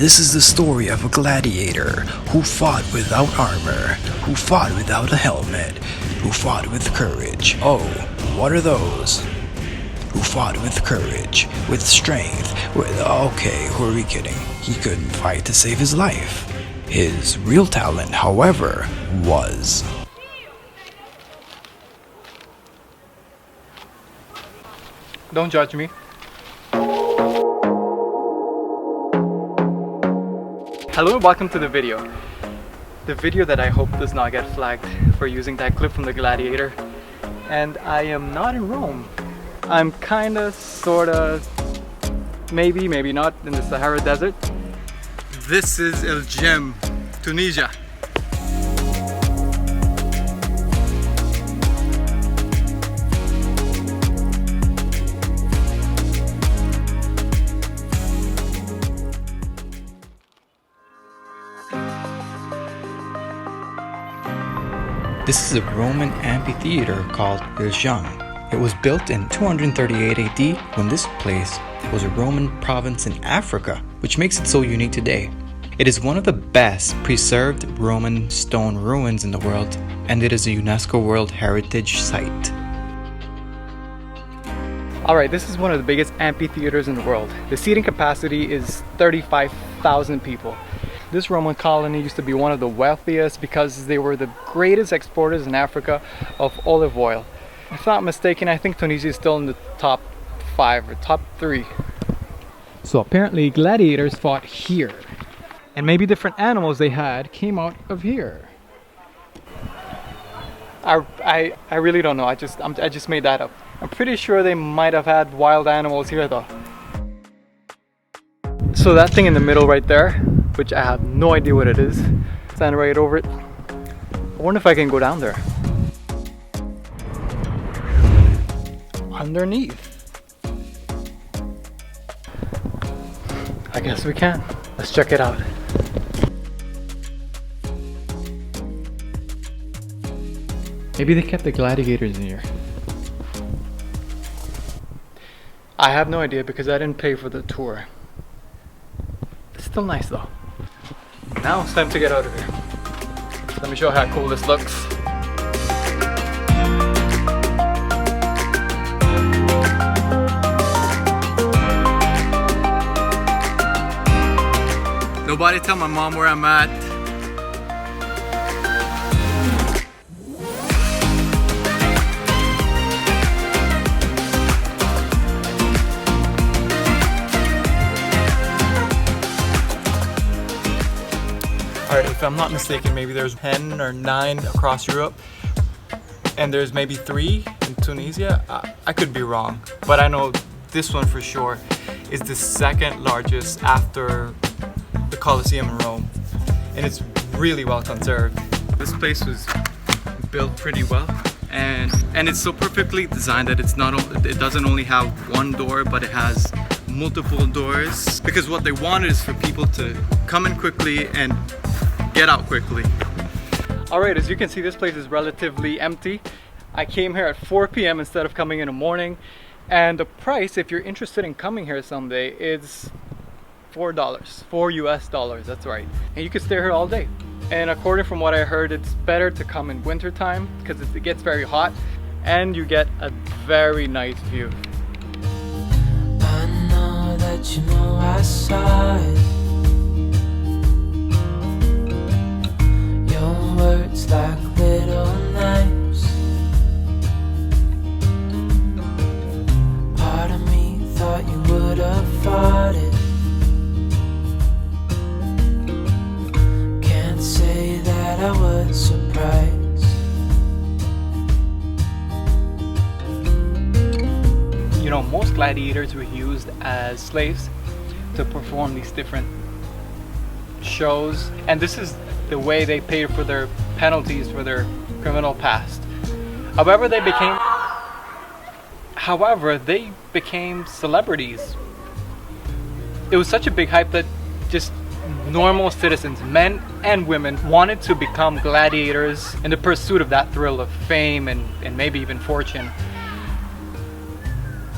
This is the story of a gladiator who fought without armor, who fought without a helmet, who fought with courage. Oh, what are those? Who fought with courage, with strength, okay, who are we kidding? He couldn't fight to save his life. His real talent, however, was... Don't judge me. Hello and welcome to the video. The video that I hope does not get flagged for using that clip from the Gladiator. And I am not in Rome. I'm kinda, sorta, maybe not in the Sahara Desert. This is Djem, Tunisia. This is a Roman amphitheatre called Djem. It was built in 238 AD when this place was a Roman province in Africa, which makes it so unique today. It is one of the best preserved Roman stone ruins in the world, and it is a UNESCO World Heritage Site. Alright, this is one of the biggest amphitheaters in the world. The seating capacity is 35,000 people. This Roman colony used to be one of the wealthiest because they were the greatest exporters in Africa of olive oil. If not mistaken, I think Tunisia is still in the top 5 or top 3. So apparently gladiators fought here. And maybe different animals they had came out of here. I really don't know. I just made that up. I'm pretty sure they might have had wild animals here though. So that thing in the middle right there, which I have no idea what it is, stand right over it. I wonder if I can go down there. Underneath. I guess we can. Let's check it out. Maybe they kept the gladiators in here. I have no idea because I didn't pay for the tour. It's still nice though. Now it's time to get out of here. Let me show how cool this looks. Nobody tell my mom where I'm at. Alright, if I'm not mistaken, maybe there's 10 or 9 across Europe, and there's maybe 3 in Tunisia. I could be wrong, but I know this one for sure is the second largest after the Coliseum in Rome, and it's really well conserved. This place was built pretty well, and it's so perfectly designed that it doesn't only have one door, but it has multiple doors, because what they wanted is for people to come in quickly and get out quickly. Alright, as you can see, this place is relatively empty. I came here at 4 p.m. instead of coming in the morning, and the price, if you're interested in coming here someday, is $4 US dollars, that's right. And you can stay here all day. And according from what I heard, it's better to come in winter time because it gets very hot and you get a very nice view. I know that you know I saw it. Your words like little knives. Part of me thought you would have fought it. Can't say that I was surprised. You know, most gladiators were used as slaves to perform these different shows, and this is the way they paid for their penalties for their criminal past. However, they became celebrities. It was such a big hype that just normal citizens, men and women, wanted to become gladiators in the pursuit of that thrill of fame and maybe even fortune.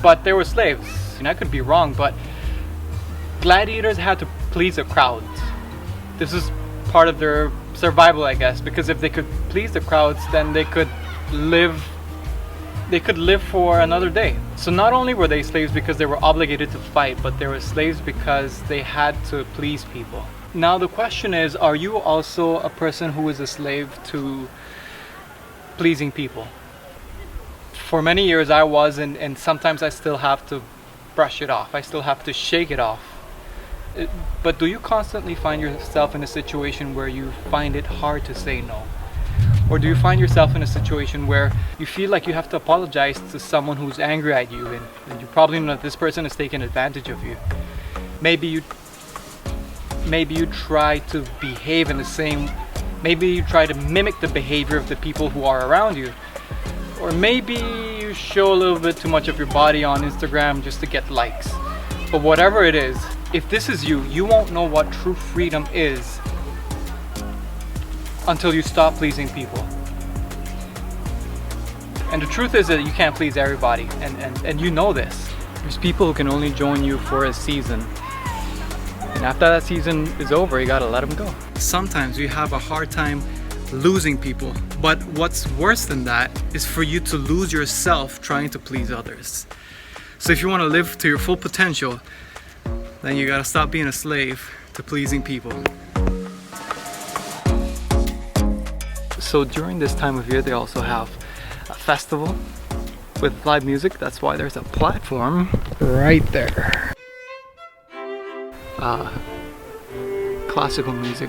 But they were slaves, and I could be wrong, but gladiators had to please the crowds. This is part of their survival, I guess, because if they could please the crowds, then they could live for another day. So not only were they slaves because they were obligated to fight, but they were slaves because they had to please people. Now the question is, are you also a person who is a slave to pleasing people? For many years I was, and sometimes I still have to brush it off. I still have to shake it off. But do you constantly find yourself in a situation where you find it hard to say no? Or do you find yourself in a situation where you feel like you have to apologize to someone who's angry at you, and you probably know that this person is taking advantage of you? Maybe you try to behave in the same, maybe you try to mimic the behavior of the people who are around you. Or maybe you show a little bit too much of your body on Instagram just to get likes. But whatever it is, if this is you, you won't know what true freedom is until you stop pleasing people. And the truth is that you can't please everybody, and you know this. There's people who can only join you for a season. And after that season is over, you gotta let them go. Sometimes we have a hard time losing people, but what's worse than that is for you to lose yourself trying to please others. So if you want to live to your full potential, then you gotta stop being a slave to pleasing people. So during this time of year, they also have a festival with live music. That's why there's a platform right there. Classical music